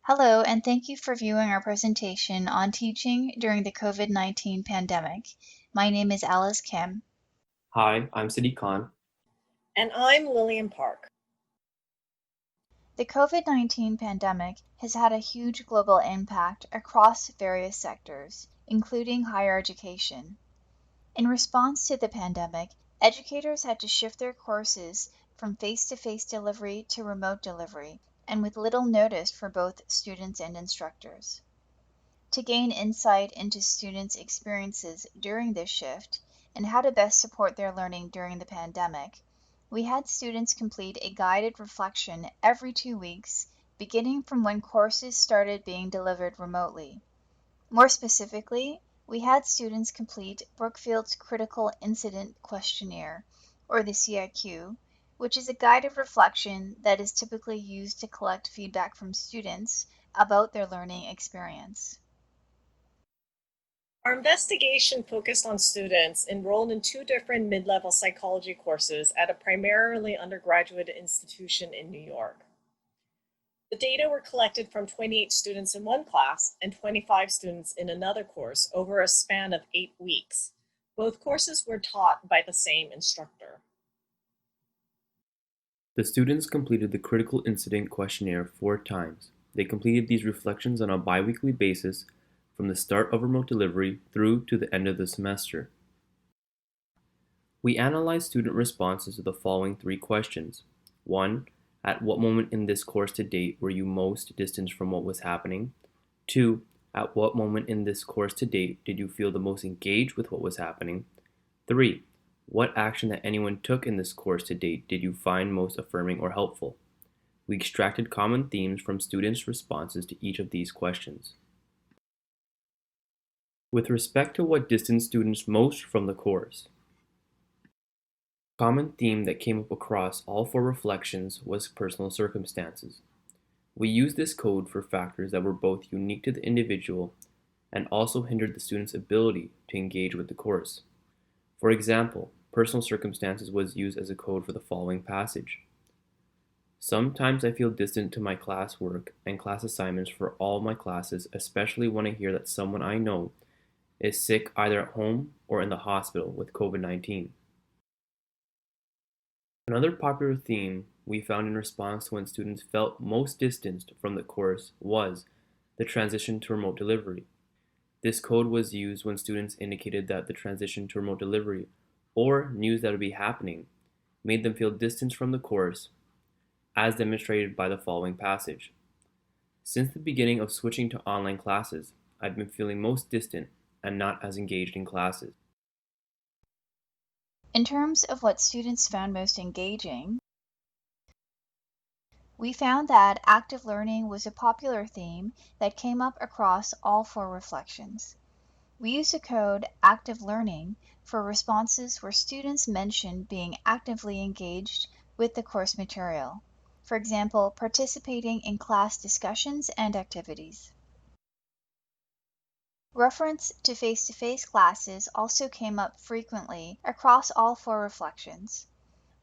Hello, and thank you for viewing our presentation on teaching during the COVID-19 pandemic. My name is Alice Kim. Hi, I'm Sadiq Khan. And I'm Lillian Park. The COVID-19 pandemic has had a huge global impact across various sectors, including higher education. In response to the pandemic, educators had to shift their courses from face-to-face delivery to remote delivery, and with little notice for both students and instructors. To gain insight into students' experiences during this shift and how to best support their learning during the pandemic, we had students complete a guided reflection every 2 weeks, beginning from when courses started being delivered remotely. More specifically, we had students complete Brookfield's Critical Incident Questionnaire, or the CIQ, which is a guided reflection that is typically used to collect feedback from students about their learning experience. Our investigation focused on students enrolled in 2 different mid-level psychology courses at a primarily undergraduate institution in New York. The data were collected from 28 students in one class and 25 students in another course over a span of 8 weeks. Both courses were taught by the same instructor. The students completed the Critical Incident Questionnaire 4 times. They completed these reflections on a bi-weekly basis from the start of remote delivery through to the end of the semester. We analyzed student responses to the following 3 questions. 1. At what moment in this course to date were you most distanced from what was happening? 2. At what moment in this course to date did you feel the most engaged with what was happening? 3. What action that anyone took in this course to date did you find most affirming or helpful? We extracted common themes from students' responses to each of these questions. With respect to what distanced students most from the course, a common theme that came up across all 4 reflections was personal circumstances. We used this code for factors that were both unique to the individual and also hindered the student's ability to engage with the course. For example, personal circumstances was used as a code for the following passage. Sometimes I feel distant to my classwork and class assignments for all my classes, especially when I hear that someone I know is sick either at home or in the hospital with COVID-19. Another popular theme we found in response to when students felt most distanced from the course was the transition to remote delivery. This code was used when students indicated that the transition to remote delivery or news that would be happening made them feel distanced from the course, as demonstrated by the following passage. Since the beginning of switching to online classes, I've been feeling most distant and not as engaged in classes. In terms of what students found most engaging, we found that active learning was a popular theme that came up across all 4 reflections. We used the code active learning for responses where students mentioned being actively engaged with the course material. For example, participating in class discussions and activities. Reference to face-to-face classes also came up frequently across all 4 reflections.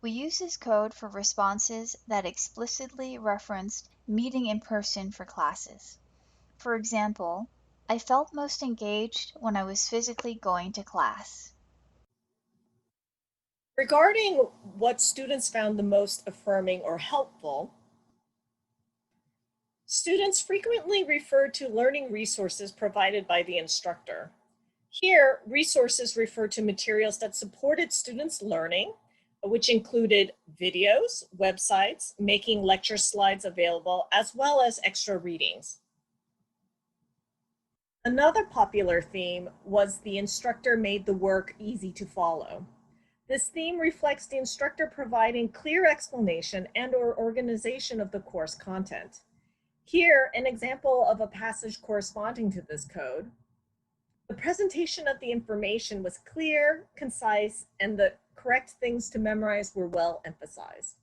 We use this code for responses that explicitly referenced meeting in person for classes. For example, I felt most engaged when I was physically going to class. Regarding what students found the most affirming or helpful, students frequently referred to learning resources provided by the instructor. Here, resources refer to materials that supported students' learning, which included videos, websites, making lecture slides available, as well as extra readings. Another popular theme was the instructor made the work easy to follow. This theme reflects the instructor providing clear explanation and/or organization of the course content. Here, an example of a passage corresponding to this code. The presentation of the information was clear, concise, and the correct things to memorize were well emphasized.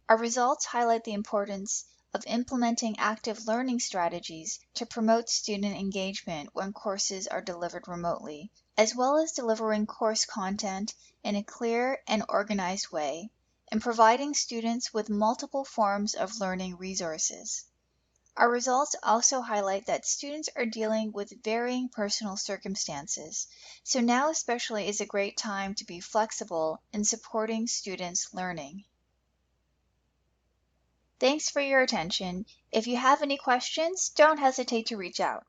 Our results highlight the importance of implementing active learning strategies to promote student engagement when courses are delivered remotely, as well as delivering course content in a clear and organized way, and providing students with multiple forms of learning resources. Our results also highlight that students are dealing with varying personal circumstances, so now especially is a great time to be flexible in supporting students' learning. Thanks for your attention. If you have any questions, don't hesitate to reach out.